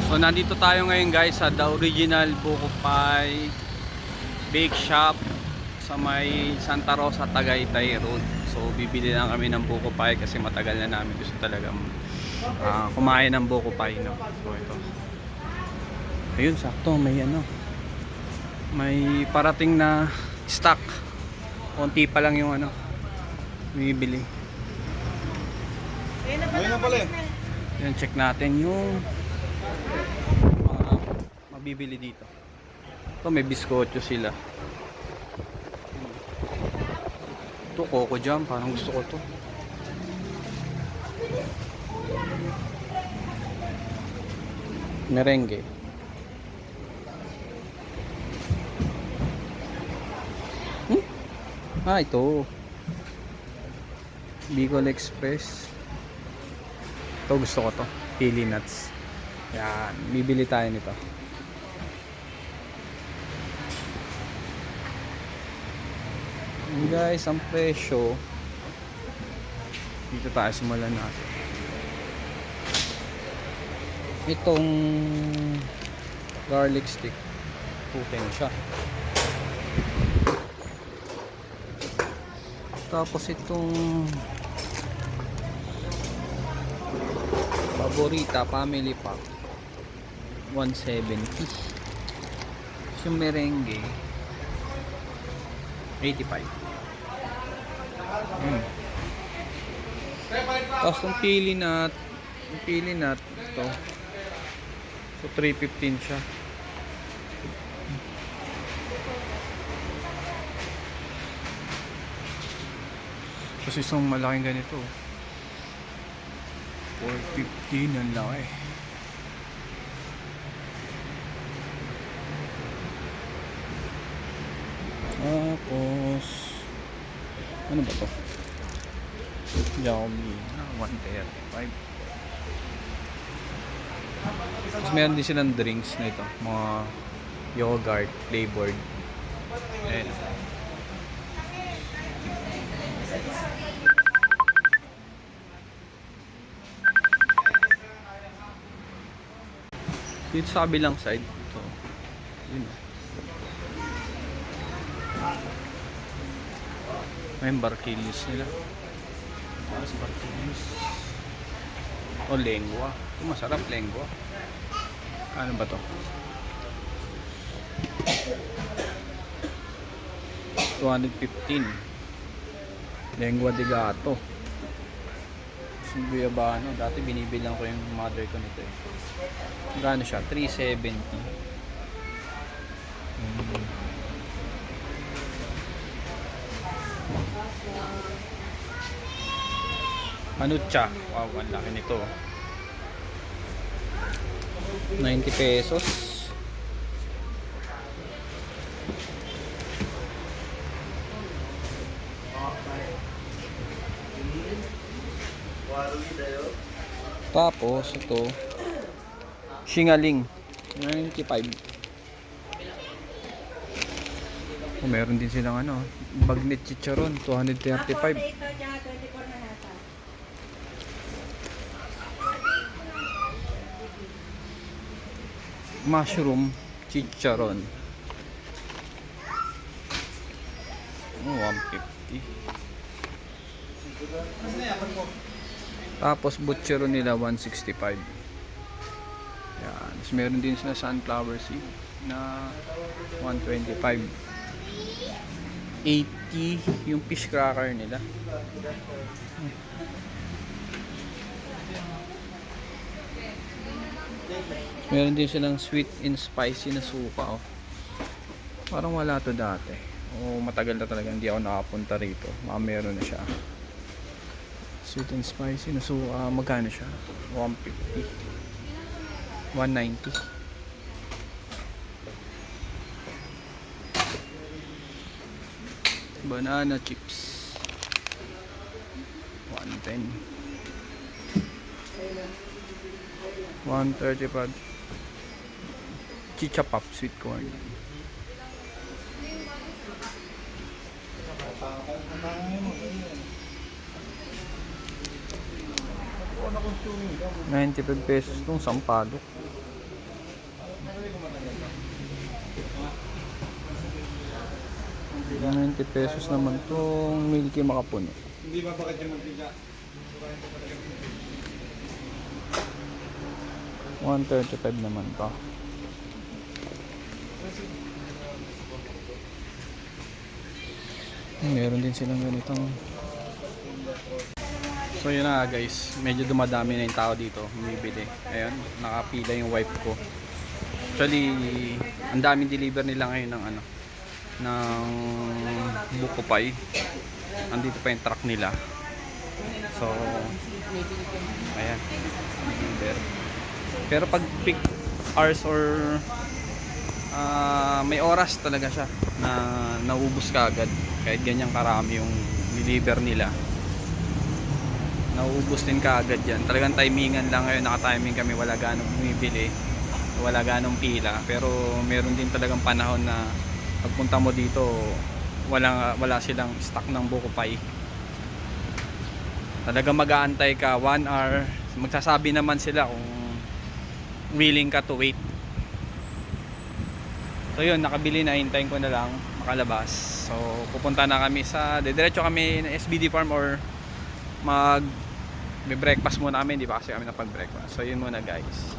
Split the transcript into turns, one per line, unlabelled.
So nandito tayo ngayon guys sa The Original Buko Pie Bake Shop sa may Santa Rosa, Tagaytay Road. So bibili lang kami ng buko pie kasi matagal na namin gusto talagang kumain ng buko pie, no? So ito. Ayun, sakto may may parating na stock. Konti pa lang yung bibili.
Ayun na pala eh.
Yan, check natin yung mabibili dito. Ito may biskotso sila. Ito Coco Jam, parang gusto ko to. Merengue. Ito Bicol Express. Ito gusto ko to, pili nuts. Yan, bibili tayo nito. And guys, ang presyo dito tayo simulan natin. Itong garlic stick 210 siya. Tapos itong Paborita Family Pack 170. Yung merengue 85. Tapos itong pili nut ito, so 315 siya. Tapos isang malaking ganito 450, ang laki. Tapos ano ba to? Xiaomi 135. Tapos meron din silang drinks na ito, mga yogurt flavored. Ayan. Dito sa kabilang side ito, yun, may barquillos nila. Tapos barquillos o lengua. Ito masarap, lengua. Ano ba to? 215 lengua de gato. Guyabano, dati binibilang ko yung mother ko nito eh. Magkano siya? 370. Manucha. Wow, ang laki nito. 90 pesos. Tapos ito Singaling 95. Meron din silang bagnet chicharon 235. Mushroom chicharon 150. Tapos butchero nila 165. Yan. Tapos meron din sila sunflower seed na 125. 80 yung fish cracker nila. Meron din silang sweet and spicy na suka. Parang wala to dati. Matagal na talaga hindi ako nakapunta rito. Meron na siya. Sweet and spicy na suka. Magkano siya? 150. 190. Banana chips 110. 135. Chicha pop sweet corn. ₱95 itong sampalok. 90 pesos naman tong Milky Makapuno.
Hindi ba bakit yung magtiga?
135 naman to. Meron din silang ganitong. So yun na nga guys, medyo dumadami na yung tao dito, bumibili. Ayun, nakapila yung wife ko. Actually, ang daming deliver nila ngayon ng ano, ng buko pie. Andito pa yung truck nila. So, ayan, deliver. Pero pag peak hours or may oras talaga siya na naubos ka agad. Kahit ganyang karami yung deliver nila, nauubos din ka agad yan. Talagang timingan lang ngayon, naka-timing kami, wala ganong bumibili, wala ganong pila. Pero meron din talagang panahon na pagpunta mo dito, wala silang stock ng buko pie. Talagang mag-aantay ka 1 hour, magsasabi naman sila kung willing ka to wait. So yun, nakabili na, hintayin ko na lang makalabas. So pupunta na kami diretso kami ng SBD Farm or breakfast muna kami, hindi pa kasi kami napag-breakfast. So yun muna guys.